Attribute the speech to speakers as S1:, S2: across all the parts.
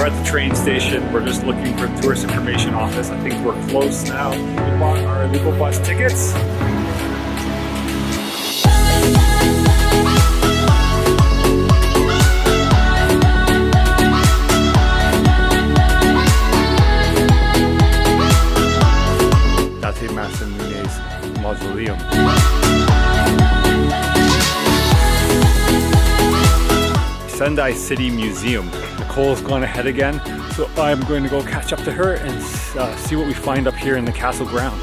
S1: We're at the train station. We're just looking for the tourist information office. I think we're close now. We bought our Loople Bus tickets. Date Masamune's mausoleum. Sendai City Museum. Nicole's gone ahead again, so I'm going to go catch up to her and see what we find up here in the castle ground.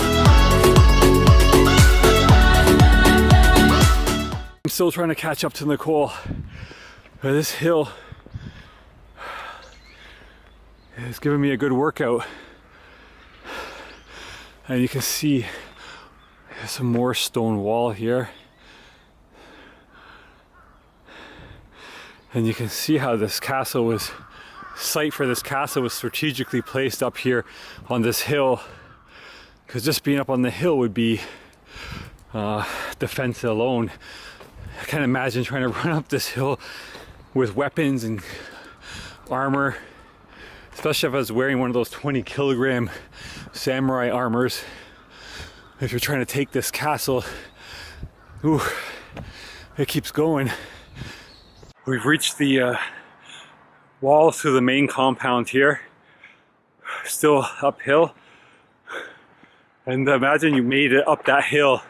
S1: I'm still trying to catch up to Nicole. This hill is giving me a good workout. And you can see there's some more stone wall here. And you can see how this castle was, site for this castle was strategically placed up here on this hill. Because just being up on the hill would be defense alone. I can't imagine trying to run up this hill with weapons and armor. Especially if I was wearing one of those 20-kilogram samurai armors. If you're trying to take this castle, ooh, it keeps going. We've reached the walls to the main compound here. Still uphill. And imagine you made it up that hill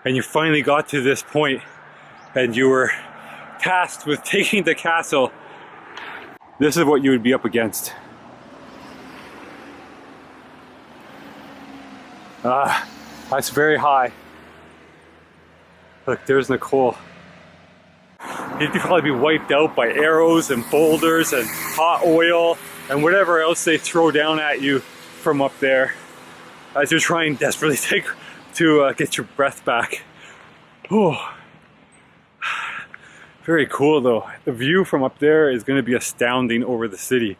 S1: and you finally got to this point and you were tasked with taking the castle. This is what you would be up against. That's very high. Look, there's Nicole. You'd probably be wiped out by arrows and boulders and hot oil and whatever else they throw down at you from up there as you're trying desperately to get your breath back. Oh, very cool though. The view from up there is going to be astounding over the city.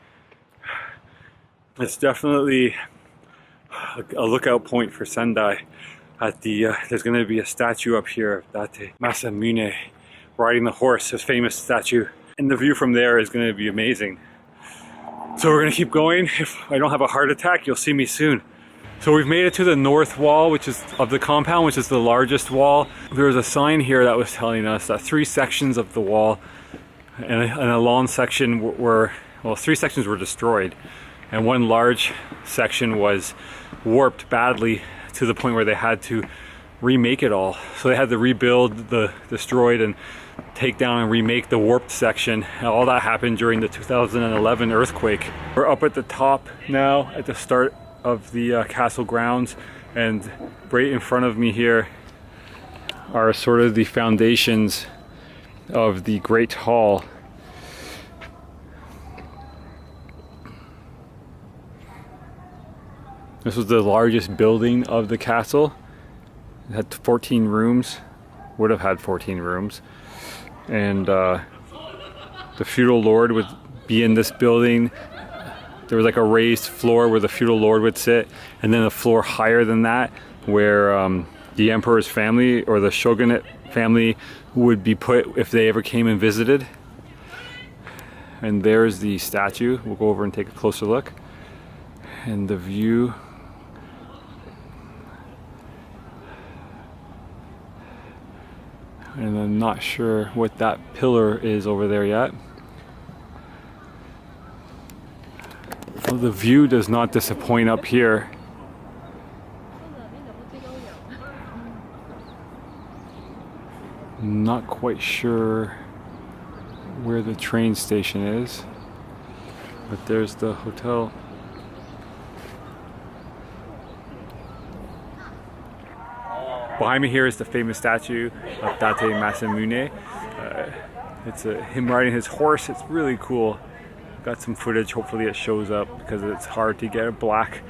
S1: It's definitely a lookout point for Sendai. At the there's going to be a statue up here of Date Masamune riding the horse, his famous statue, and the view from there is going to be amazing. So we're going to keep going. If I don't have a heart attack, you'll see me soon. So we've made it to the north wall, which is of the compound, which is the largest wall. There was a sign here that was telling us that 3 sections of the wall and a long section were, well, 3 sections were destroyed, and one large section was warped badly to the point where they had to remake it all. So they had to rebuild the destroyed and take down and remake the warped section. And all that happened during the 2011 earthquake. We're up at the top now at the start of the castle grounds, and right in front of me here are sort of the foundations of the Great Hall. This was the largest building of the castle. It had 14 rooms, would have had 14 rooms. And the feudal lord would be in this building. There was like a raised floor where the feudal lord would sit, and then a floor higher than that where the emperor's family or the shogunate family would be put if they ever came and visited. And there's the statue. We'll go over and take a closer look. And the view. And I'm not sure what that pillar is over there yet. Well, the view does not disappoint up here. Not quite sure where the train station is, but there's the hotel. Behind me here is the famous statue of Date Masamune. It's him riding his horse. It's really cool. Got some footage. Hopefully it shows up because it's hard to get a black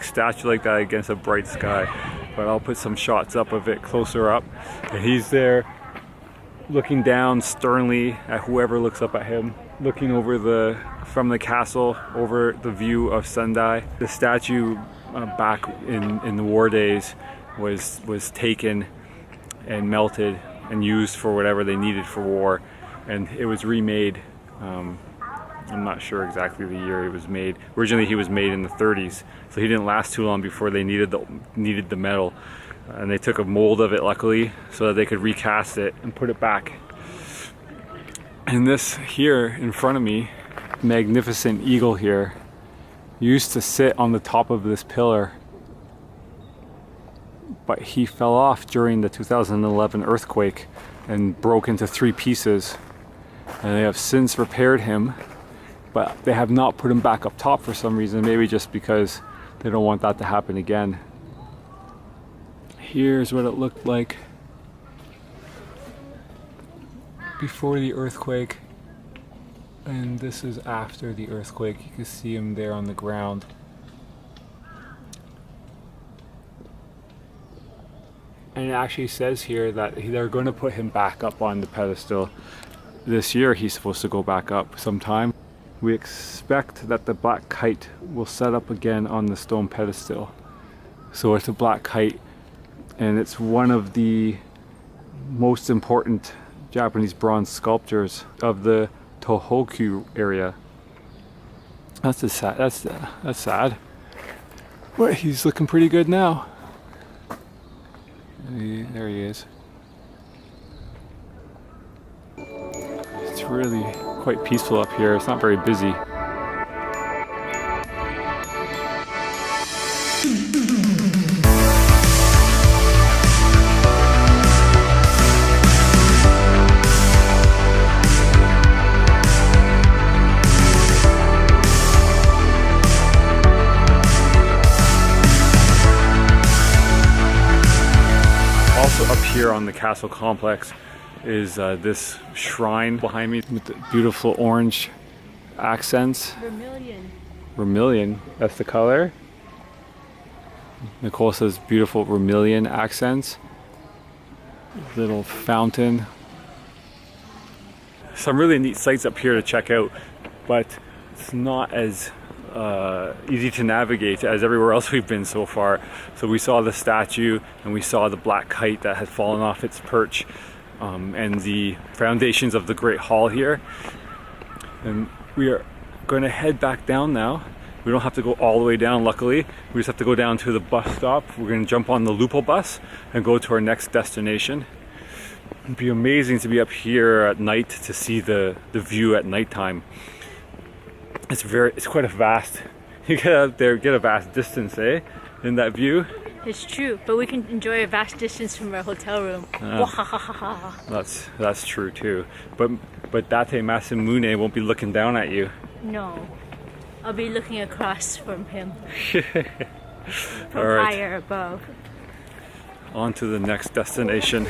S1: statue like that against a bright sky. But I'll put some shots up of it closer up. And he's there looking down sternly at whoever looks up at him, looking over from the castle over the view of Sendai. The statue back in the war days was taken and melted and used for whatever they needed for war, and it was remade I'm not sure exactly the year it was made. Originally he was made in the 30s, so he didn't last too long before they needed the metal. And they took a mold of it, luckily, so that they could recast it and put it back. And this here in front of me, magnificent eagle here, used to sit on the top of this pillar, but he fell off during the 2011 earthquake and broke into 3 pieces. And they have since repaired him, but they have not put him back up top for some reason, maybe just because they don't want that to happen again. Here's what it looked like before the earthquake, and this is after the earthquake. You can see him there on the ground. And it actually says here that they're going to put him back up on the pedestal. This year he's supposed to go back up sometime. We expect that the black kite will set up again on the stone pedestal. So it's a black kite, and it's one of the most important Japanese bronze sculptures of the Tohoku area. That's sad. But he's looking pretty good now. There he is. It's really quite peaceful up here. It's not very busy. Up here on the castle complex is this shrine behind me with the beautiful orange accents. Vermilion. Vermilion, that's the color. Nicole says beautiful vermilion accents. Little fountain. Some really neat sights up here to check out, but it's not as easy to navigate as everywhere else we've been so far. So we saw the statue and we saw the black kite that had fallen off its perch, and the foundations of the Great Hall here. And we are going to head back down now. We don't have to go all the way down, luckily. We just have to go down to the bus stop. We're going to jump on the Loople bus and go to our next destination. It'd be amazing to be up here at night to see the view at nighttime. It's quite a vast, you get out there, get a vast distance, in that view.
S2: It's true, but we can enjoy a vast distance from our hotel room.
S1: That's true too. But Date Masamune won't be looking down at you.
S2: No, I'll be looking across from him. From
S1: right.
S2: Higher above.
S1: On to the next destination.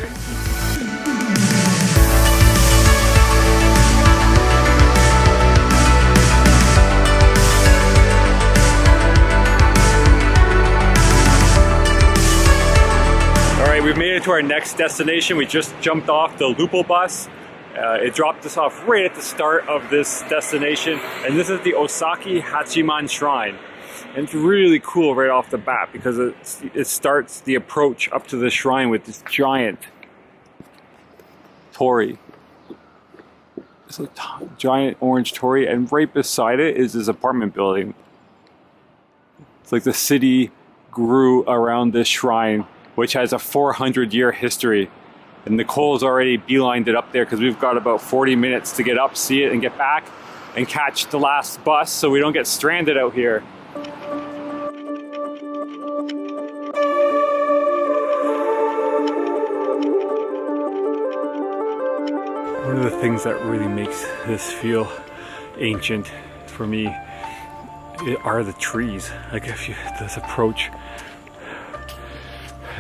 S1: We've made it to our next destination. We just jumped off the Loople bus. It dropped us off right at the start of this destination, and this is the Osaki Hachiman Shrine. And it's really cool right off the bat because it starts the approach up to the shrine with this giant torii. It's a giant orange torii, and right beside it is this apartment building. It's like the city grew around this shrine, which has a 400-year history. And Nicole's already beelined it up there because we've got about 40 minutes to get up, see it, and get back and catch the last bus so we don't get stranded out here. One of the things that really makes this feel ancient for me are the trees. Like this approach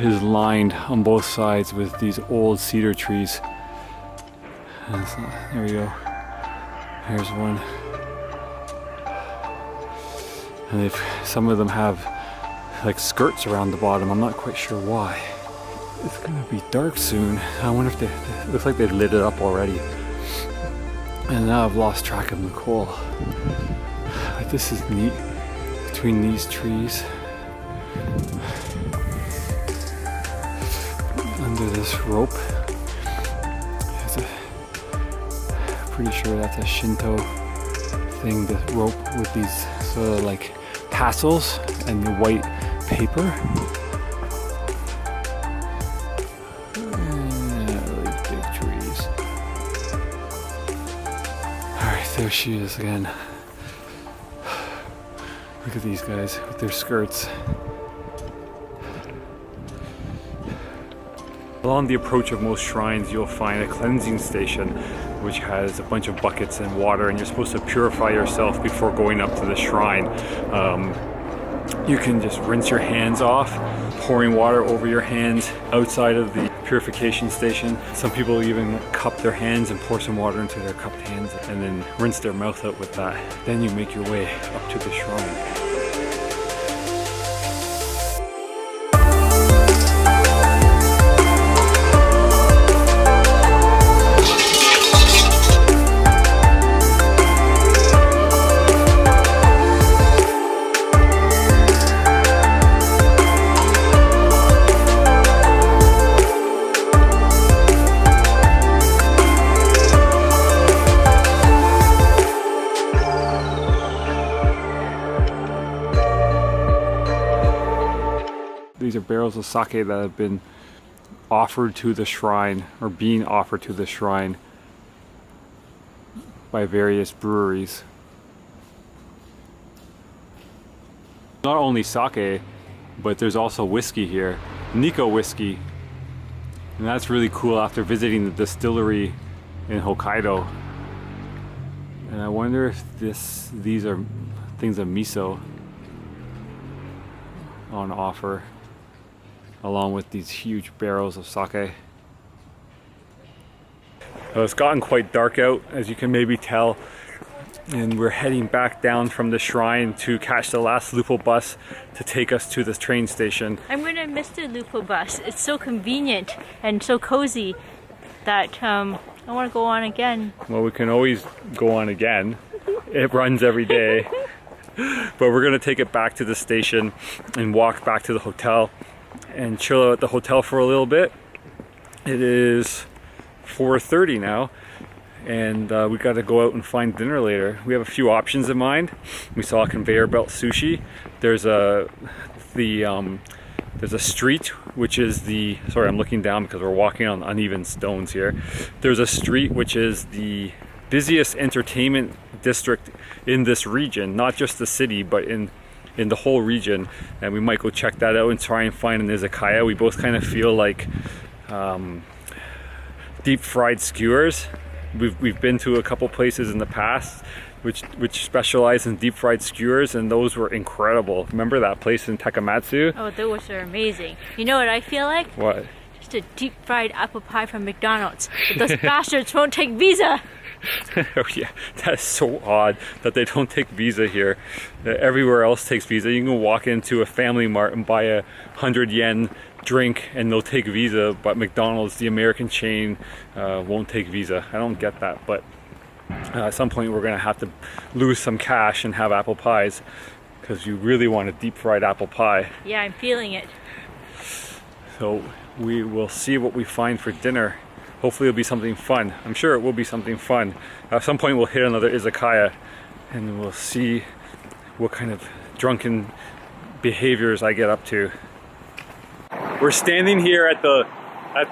S1: is lined on both sides with these old cedar trees. And so, there we go. Here's one. And some of them have like skirts around the bottom. I'm not quite sure why. It's gonna be dark soon. I wonder if it looks like they lit it up already. And now I've lost track of Nicole. But this is neat between these trees. Under this rope, pretty sure that's a Shinto thing, the rope with these sort of like tassels and the white paper. These big trees. Alright, there she is again. Look at these guys with their skirts. Along the approach of most shrines, you'll find a cleansing station which has a bunch of buckets and water, and you're supposed to purify yourself before going up to the shrine. You can just rinse your hands off, pouring water over your hands outside of the purification station. Some people even cup their hands and pour some water into their cupped hands and then rinse their mouth out with that. Then you make your way up to the shrine. These are barrels of sake that have been offered to the shrine, or being offered to the shrine by various breweries. Not only sake, but there's also whiskey here, Nikko whiskey. And that's really cool after visiting the distillery in Hokkaido. And I wonder if these are things of miso on offer, along with these huge barrels of sake. It's gotten quite dark out, as you can maybe tell, and we're heading back down from the shrine to catch the last Loople bus to take us to the train station.
S2: I'm gonna miss the Loople bus. It's so convenient and so cozy that I want to go on again.
S1: Well, we can always go on again. It runs every day. But we're gonna take it back to the station and walk back to the hotel and chill out at the hotel for a little bit. It is 4:30 now, and we got to go out and find dinner later. We have a few options in mind. We saw conveyor belt sushi. There's a street which is the, sorry, I'm looking down because we're walking on uneven stones here. There's a street which is the busiest entertainment district in this region, not just the city, but in the whole region, and we might go check that out and try and find an izakaya. We both kind of feel like deep fried skewers. We've been to a couple places in the past which specialize in deep fried skewers, and those were incredible. Remember that place in Takamatsu?
S2: Oh, those are amazing. You know what I feel like?
S1: What?
S2: Just a deep fried apple pie from McDonald's. But those bastards won't take Visa.
S1: Oh yeah, that is so odd that they don't take Visa here. Everywhere else takes Visa. You can walk into a Family Mart and buy a 100 yen drink and they'll take Visa, but McDonald's, the American chain, won't take Visa. I don't get that, but at some point we're gonna have to lose some cash and have apple pies, because you really want a deep fried apple pie.
S2: Yeah, I'm feeling it.
S1: So we will see what we find for dinner. Hopefully it'll be something fun. I'm sure it will be something fun. At some point we'll hit another izakaya and we'll see what kind of drunken behaviors I get up to. We're standing here at the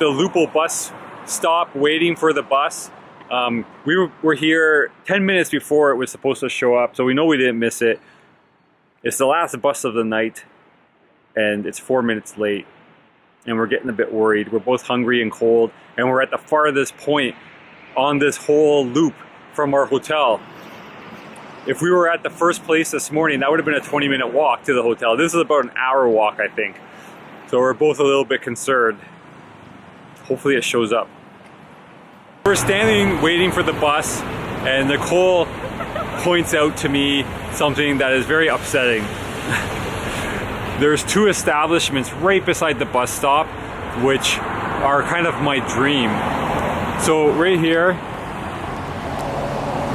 S1: Loople bus stop waiting for the bus. We were here 10 minutes before it was supposed to show up, so we know we didn't miss it. It's the last bus of the night and it's 4 minutes late. And we're getting a bit worried. We're both hungry and cold, and we're at the farthest point on this whole loop from our hotel. If we were at the first place this morning, that would have been a 20-minute walk to the hotel. This is about an hour walk, I think. So we're both a little bit concerned. Hopefully it shows up. We're standing waiting for the bus, and Nicole points out to me something that is very upsetting. There's two establishments right beside the bus stop, which are kind of my dream. So right here,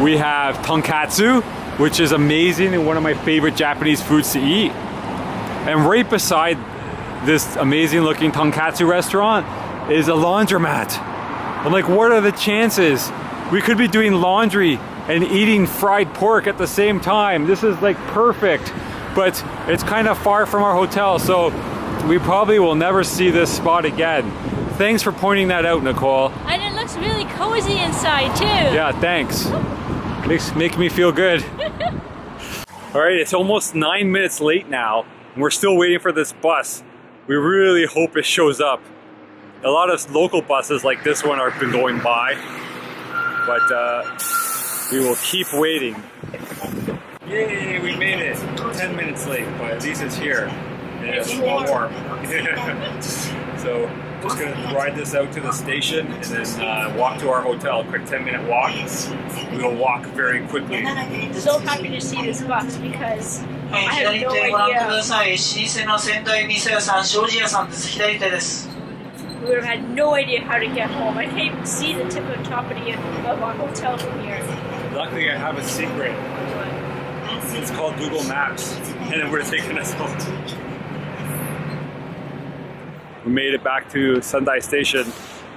S1: we have tonkatsu, which is amazing and one of my favorite Japanese foods to eat. And right beside this amazing looking tonkatsu restaurant is a laundromat. I'm like, what are the chances? We could be doing laundry and eating fried pork at the same time. This is like perfect, but it's kind of far from our hotel, so we probably will never see this spot again. Thanks for pointing that out, Nicole.
S2: And it looks really cozy inside too.
S1: Yeah, thanks. Make me feel good. All right, it's almost 9 minutes late now, and we're still waiting for this bus. We really hope it shows up. A lot of local buses like this one have been going by, but we will keep waiting. Yay, we made it. 10 minutes late, but at least it's here. And it's warm. So just gonna ride this out to the station and then walk to our hotel. Quick 10-minute walk. We'll walk very quickly.
S2: So happy to see this bus because I have no idea. We would have had no idea how to get home. I can't even see the tip of the top of our hotel from here.
S1: Luckily, I have a secret. It's called Google Maps, and then we're taking us home. We made it back to Sendai Station,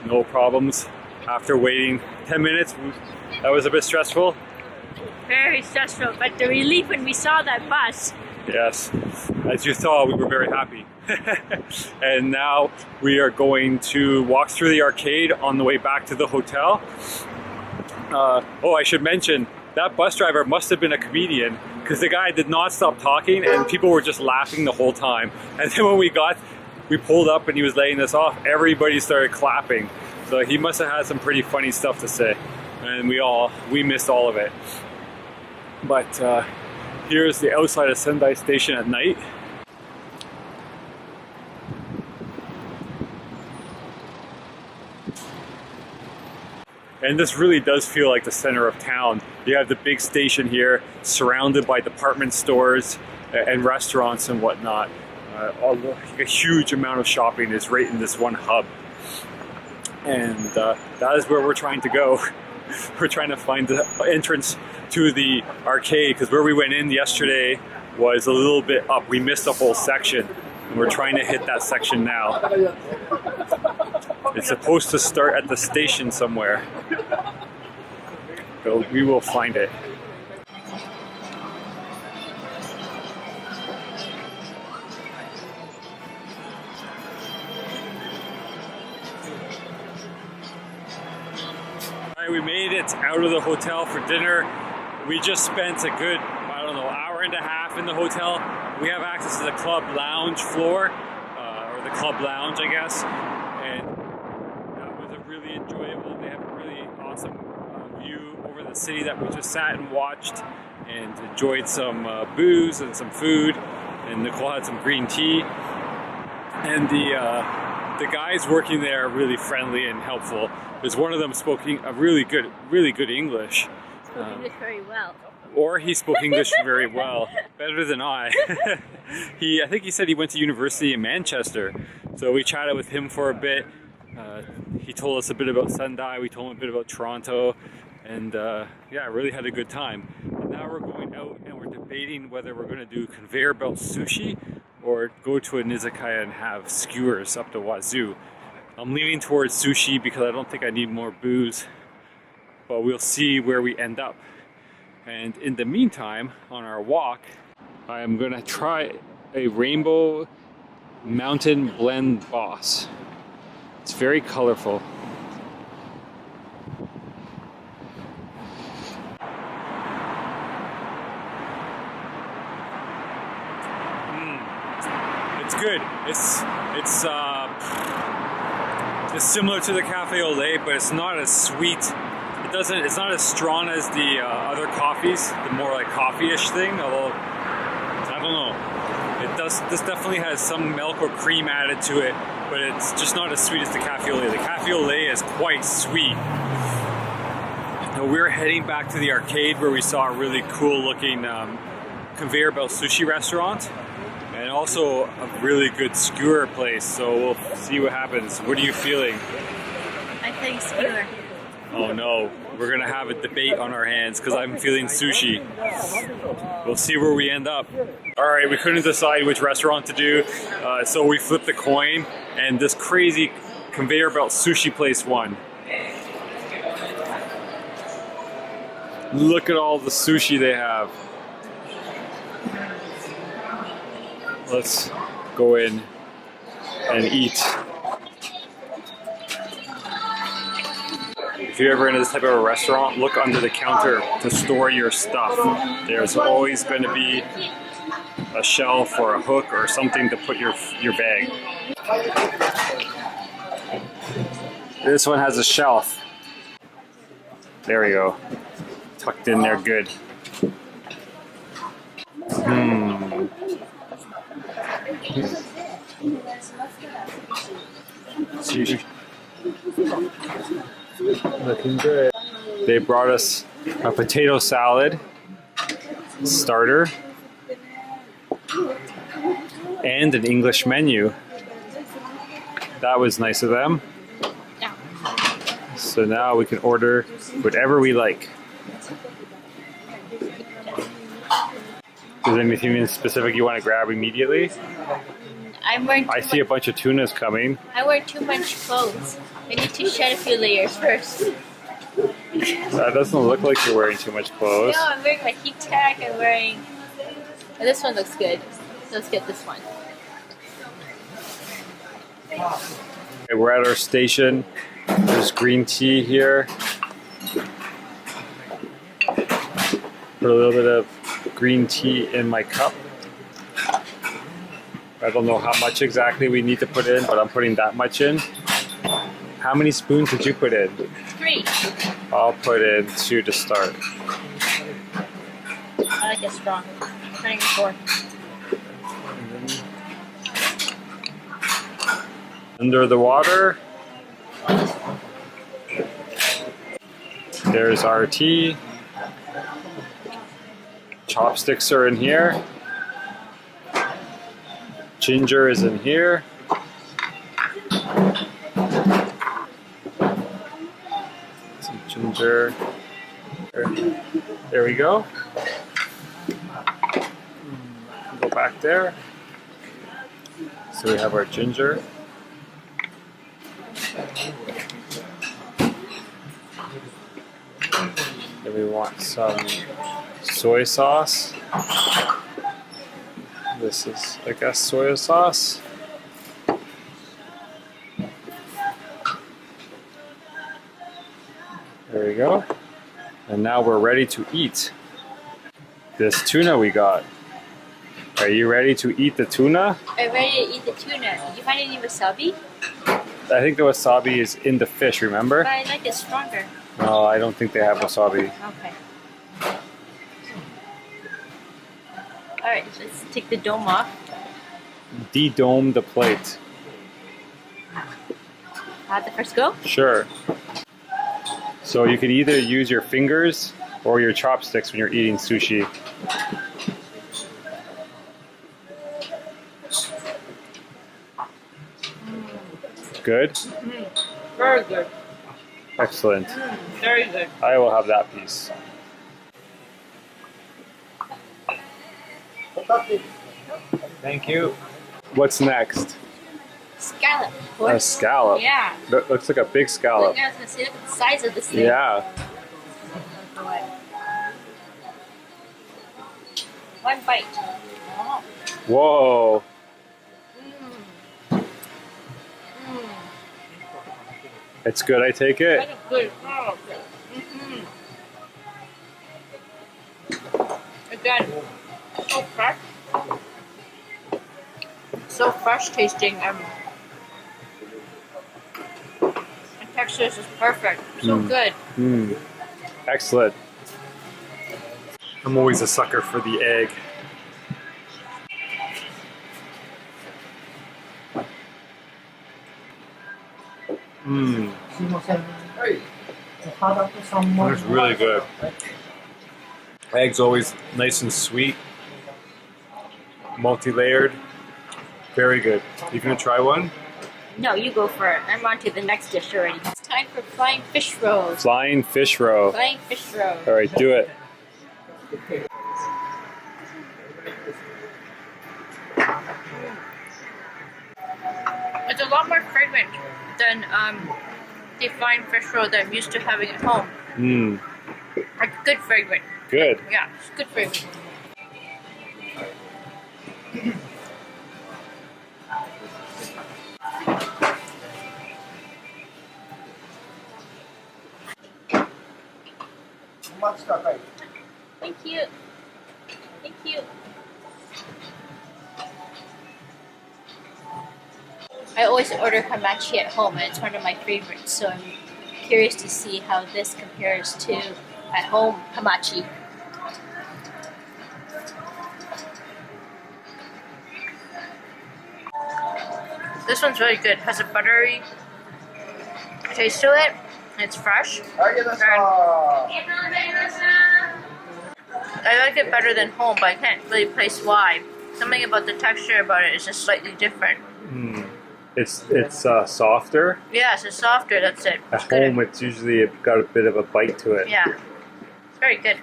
S1: no problems. After waiting 10 minutes, that was a bit stressful.
S2: Very stressful, but the relief when we saw that bus.
S1: Yes, as you saw, we were very happy. And now we are going to walk through the arcade on the way back to the hotel. Oh, I should mention, that bus driver must have been a comedian because the guy did not stop talking and people were just laughing the whole time. And then when we pulled up and he was laying us off, everybody started clapping. So he must have had some pretty funny stuff to say. And we missed all of it. But here's the outside of Sendai Station at night. And this really does feel like the center of town. You have the big station here, surrounded by department stores and restaurants and whatnot. A huge amount of shopping is right in this one hub. And that is where we're trying to go. We're trying to find the entrance to the arcade, because where we went in yesterday was a little bit up. We missed a whole section, and we're trying to hit that section now. It's supposed to start at the station somewhere, so we will find it. Alright, we made it out of the hotel for dinner. We just spent a good, I don't know, hour and a half in the hotel. We have access to the club lounge floor, or the club lounge, I guess. And that was a really enjoyable. They have a really awesome view over the city that we just sat and watched and enjoyed some booze and some food. And Nicole had some green tea. And the guys working there are really friendly and helpful. There's one of them speaking a really good English.
S2: Spoke English very well.
S1: Or he spoke English very well, better than I. I think he said he went to university in Manchester, so we chatted with him for a bit. He told us a bit about Sendai, we told him a bit about Toronto, and yeah, really had a good time. And now we're going out and we're debating whether we're going to do conveyor belt sushi or go to an izakaya and have skewers up the wazoo. I'm leaning towards sushi because I don't think I need more booze, but we'll see where we end up. And in the meantime, on our walk, I am going to try a rainbow mountain blend boss. It's very colorful. It's good. It's similar to the Cafe au lait, but it's not as sweet. It's not as strong as the other coffees, the more like coffee-ish thing, although, I don't know. This definitely has some milk or cream added to it, but it's just not as sweet as the Cafe au lait. The Cafe au lait is quite sweet. Now we're heading back to the arcade where we saw a really cool looking conveyor belt sushi restaurant, and also a really good skewer place, so we'll see what happens. What are you feeling?
S2: I think skewer.
S1: Oh no, we're gonna have a debate on our hands because I'm feeling sushi. We'll see where we end up. Alright, we couldn't decide which restaurant to do, so we flipped the coin, and this crazy conveyor belt sushi place won. Look at all the sushi they have. Let's go in and eat. If you're ever in this type of a restaurant, look under the counter to store your stuff. There's always going to be a shelf or a hook or something to put your bag. This one has a shelf. There we go. Tucked in there good. Sushi. Looking good. They brought us a potato salad starter and an English menu. That was nice of them. So now we can order whatever we like. Is there anything in specific you want to grab immediately? I see a bunch of tunas coming.
S2: I wear too much clothes. I need to shed a few layers first.
S1: That doesn't look like you're wearing too much clothes.
S2: No, I'm wearing my heat tech. I'm wearing... Oh, this one looks good. Let's get this one.
S1: Okay, we're at our station. There's green tea here. Put a little bit of green tea in my cup. I don't know how much exactly we need to put in, but I'm putting that much in. How many spoons did you put in?
S2: 3.
S1: I'll put in 2 to start.
S2: I like it strong. Turning 4.
S1: Under the water. There's our tea. Chopsticks are in here. Ginger is in here. Some ginger. There we go. Go back there. So we have our ginger. Then we want some soy sauce. This is, I guess, soy sauce. There we go. And now we're ready to eat this tuna we got. Are you ready to eat the tuna?
S2: I'm ready to eat the tuna. Did you find any wasabi?
S1: I think the wasabi is in the fish, remember?
S2: But I like it stronger.
S1: No, I don't think they have wasabi.
S2: Okay. Alright, let's take the dome off.
S1: De-dome the plate.
S2: Have the first go?
S1: Sure. So you can either use your fingers or your chopsticks when you're eating sushi. Good?
S2: Very good.
S1: Excellent.
S2: Very good.
S1: I will have that piece. Thank you. What's next?
S2: Scallop.
S1: A scallop?
S2: Yeah.
S1: That looks like a big scallop.
S2: I was going to say, look at the size of this thing.
S1: Yeah.
S2: One bite. Oh.
S1: Whoa. It's good, I take it?
S2: That's good. Oh, Again, so fresh. So fresh tasting. The texture is just perfect. So good.
S1: Excellent. I'm always a sucker for the egg. That's really good. Egg's always nice and sweet, multi-layered. Very good. You gonna try one?
S2: No, you go for it. I'm on to the next dish already. It's time for flying fish rolls.
S1: Flying fish roe.
S2: Flying fish roll.
S1: All right, do it.
S2: It's a lot more fragrant than the flying fish roll that I'm used to having at home. A good favorite.
S1: Good.
S2: Yeah, it's good favorite. Thank you. Thank you. I always order hamachi at home, and it's one of my favorites. So I'm curious to see how this compares to at home hamachi. This one's really good. It has a buttery taste to it. It's fresh. I like it better than home, but I can't really place why. Something about the texture about it is just slightly different.
S1: It's softer.
S2: Yes, it's softer, that's it.
S1: At home, it's usually got a bit of a bite to it.
S2: Yeah, it's very good.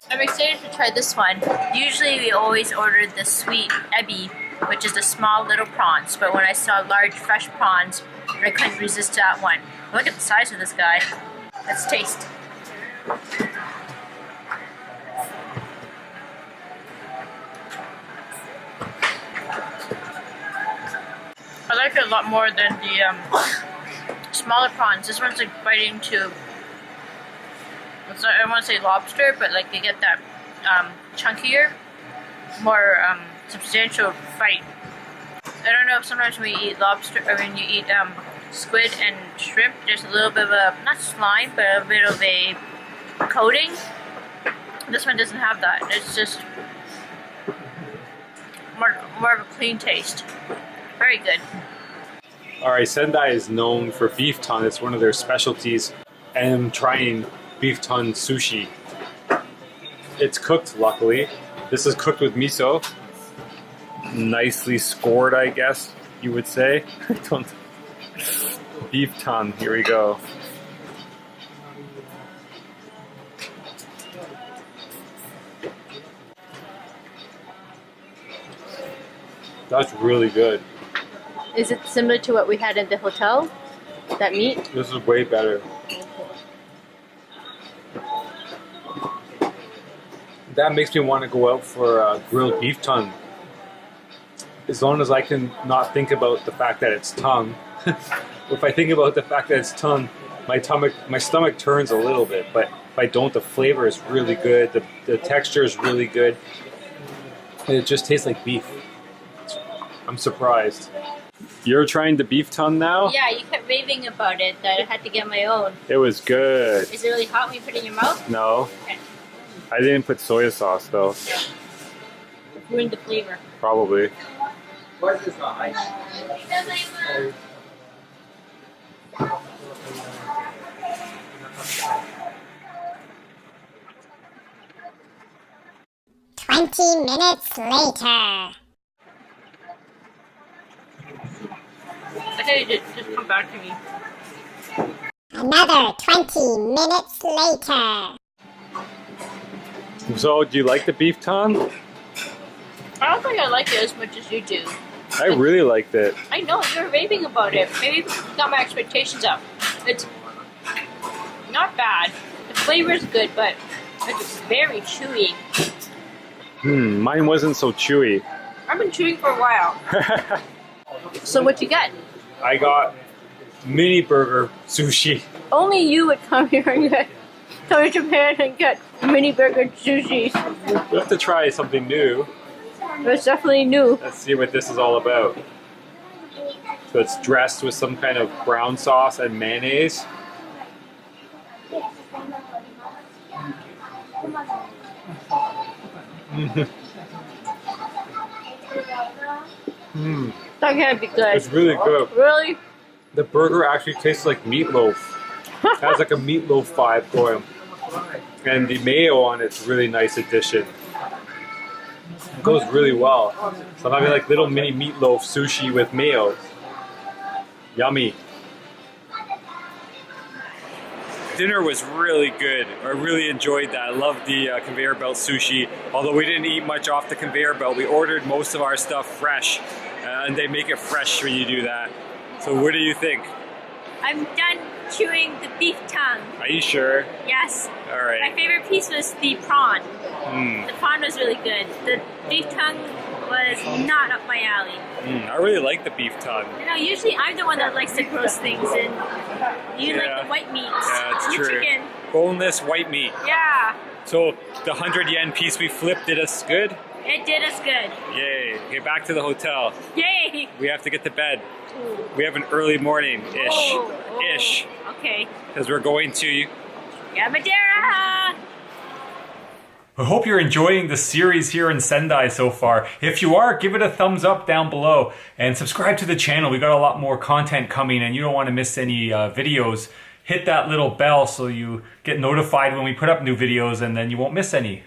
S2: I'm excited to try this one. Usually we always order the sweet ebi, which is the small little prawns, but when I saw large fresh prawns, I couldn't resist that one. Look at the size of this guy. Let's taste. I like it a lot more than the smaller prawns. This one's like biting to, I don't want to say lobster, but like they get that chunkier, more substantial bite. I don't know if sometimes when we eat lobster, or when you eat squid and shrimp, there's a little bit of a, not slime, but a bit of a coating. This one doesn't have that. It's just more of a clean taste. Very good.
S1: Alright, Sendai is known for beef tongue. It's one of their specialties. And I'm trying beef tongue sushi. It's cooked, luckily. This is cooked with miso. Nicely scored, I guess you would say. Beef tongue, here we go. That's really good.
S2: Is it similar to what we had in the hotel? That meat?
S1: This is way better. That makes me want to go out for grilled beef tongue. As long as I can not think about the fact that it's tongue. If I think about the fact that it's tongue, my stomach turns a little bit. But if I don't, the flavor is really good. The texture is really good. And it just tastes like beef. I'm surprised. You're trying the beef tongue now?
S2: Yeah, you kept raving about it, that I had to get my own.
S1: It was good.
S2: Is it really hot when you put it in your mouth?
S1: No.
S2: Okay.
S1: I didn't put soy sauce though.
S2: Ruined the flavor.
S1: Probably.
S3: "20 minutes later."
S2: I think you just come back to me.
S3: Another 20 minutes later.
S1: So, do you like the beef tongue?
S2: I don't think I like it as much as you do.
S1: I really liked it.
S2: I know, you're raving about it. Maybe you got my expectations up. It's not bad. The flavor is good, but it's very chewy.
S1: Mine wasn't so chewy.
S2: I've been chewing for a while. So what you get?
S1: I got mini burger sushi.
S2: Only you would come here and come to Japan and get mini burger sushi.
S1: We have to try something new.
S2: It's definitely new.
S1: Let's see what this is all about. So it's dressed with some kind of brown sauce and mayonnaise.
S2: That can't be good.
S1: It's really good.
S2: Really?
S1: The burger actually tastes like meatloaf. It has like a meatloaf vibe going. And the mayo on it's really nice addition. It goes really well. So I'm having like little mini meatloaf sushi with mayo. Yummy. Dinner was really good. I really enjoyed that. I loved the conveyor belt sushi. Although we didn't eat much off the conveyor belt, we ordered most of our stuff fresh. And they make it fresh when you do that. So what do you think?
S4: I'm done chewing the beef tongue.
S1: Are you sure?
S4: Yes.
S1: All right.
S4: My favorite piece was the prawn. The prawn was really good. The beef tongue was not up my alley.
S1: I really like the beef tongue.
S4: You know, usually I'm the one that likes the gross things, and you like the white meats.
S1: Yeah, it's
S4: and
S1: true.
S4: Chicken.
S1: Boneless white meat.
S4: Yeah,
S1: So the 100 yen piece we flipped did us good?
S4: it did us good.
S1: Yay. Okay, back to the hotel.
S4: Yay!
S1: We have to get to bed. We have an early morning-ish.
S4: Oh,
S1: Ish.
S4: Okay.
S1: Because we're going to...
S4: Yeah, Madeira!
S1: I hope you're enjoying the series here in Sendai so far. If you are, give it a thumbs up down below and subscribe to the channel. We got a lot more content coming and you don't want to miss any videos. Hit that little bell so you get notified when we put up new videos and then you won't miss any.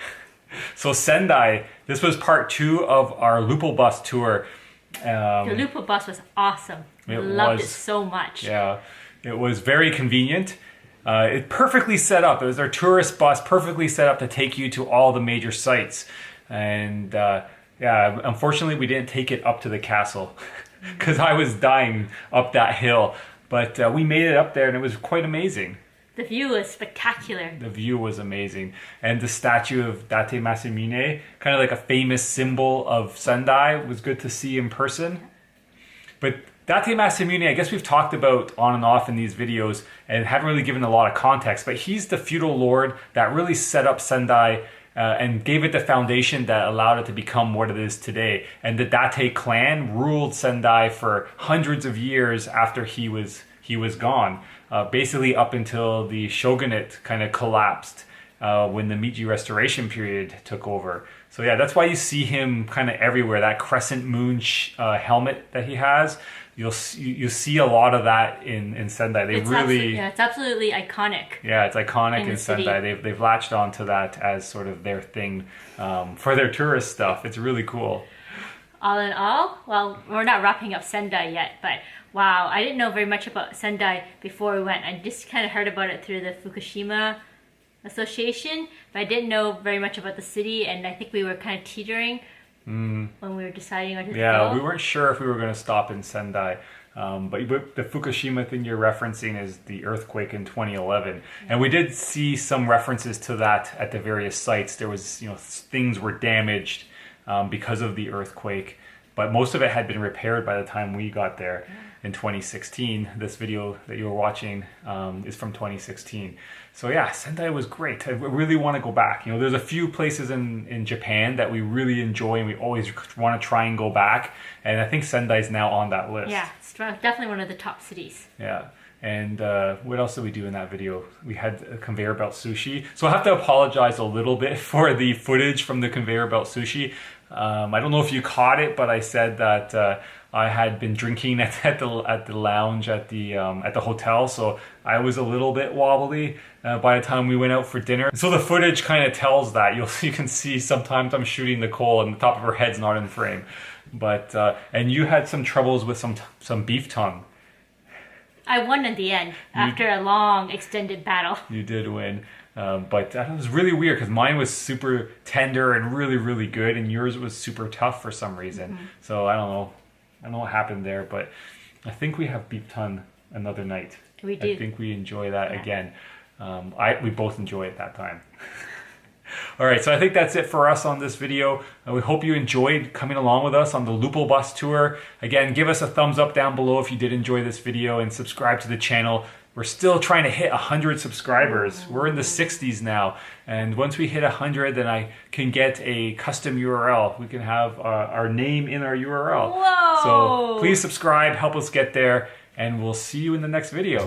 S1: So Sendai, this was part 2 of our Loople Bus Tour.
S4: The Loople Bus was awesome. I loved it so much.
S1: Yeah, it was very convenient. It perfectly set up. It was our tourist bus, perfectly set up to take you to all the major sites. And yeah, unfortunately we didn't take it up to the castle because I was dying up that hill. But we made it up there and it was quite amazing.
S4: The view was spectacular.
S1: The view was amazing. And the statue of Date Masamune, kind of like a famous symbol of Sendai, was good to see in person. But Date Masamune, I guess we've talked about on and off in these videos and haven't really given a lot of context, but he's the feudal lord that really set up Sendai and gave it the foundation that allowed it to become what it is today. And the Date clan ruled Sendai for hundreds of years after he was gone, basically up until the shogunate kind of collapsed when the Meiji Restoration period took over. So yeah, that's why you see him kind of everywhere. That crescent moon helmet that he has, you see a lot of that in Sendai.
S4: It's absolutely iconic.
S1: Yeah, it's iconic in
S4: city.
S1: Sendai. They've latched onto that as sort of their thing for their tourist stuff. It's really cool.
S4: All in all, well, we're not wrapping up Sendai yet, but wow, I didn't know very much about Sendai before we went. I just kind of heard about it through the Fukushima Association, but I didn't know very much about the city, and I think we were kind of teetering when we were deciding where to go.
S1: Yeah, we weren't sure if we were going to stop in Sendai. But the Fukushima thing you're referencing is the earthquake in 2011. And we did see some references to that at the various sites. There was, things were damaged because of the earthquake, but most of it had been repaired by the time we got there in 2016. This video that you were watching is from 2016. So yeah, Sendai was great. I really want to go back. There's a few places in Japan that we really enjoy and we always want to try and go back. And I think Sendai's now on that list.
S4: Yeah, it's definitely one of the top cities.
S1: Yeah. And what else did we do in that video? We had a conveyor belt sushi. So I have to apologize a little bit for the footage from the conveyor belt sushi. I don't know if you caught it, but I said that I had been drinking at the lounge at the hotel, so I was a little bit wobbly by the time we went out for dinner. So the footage kind of tells that. You can see sometimes I'm shooting Nicole and the top of her head's not in frame. But and you had some troubles with some beef tongue.
S4: I won in the end after a long extended battle.
S1: You did win. But that was really weird because mine was super tender and really, really good, and yours was super tough for some reason. So I don't know what happened there, but I think we have beef tongue another night.
S4: We do.
S1: I think we enjoy that again. We both enjoy it that time. All right, so I think that's it for us on this video. We hope you enjoyed coming along with us on the Loople Bus Tour. Again, give us a thumbs up down below if you did enjoy this video and subscribe to the channel. We're still trying to hit 100 subscribers. We're in the 60s now. And once we hit 100, then I can get a custom URL. We can have our name in our URL.
S4: Whoa!
S1: So please subscribe, help us get there, and we'll see you in the next video.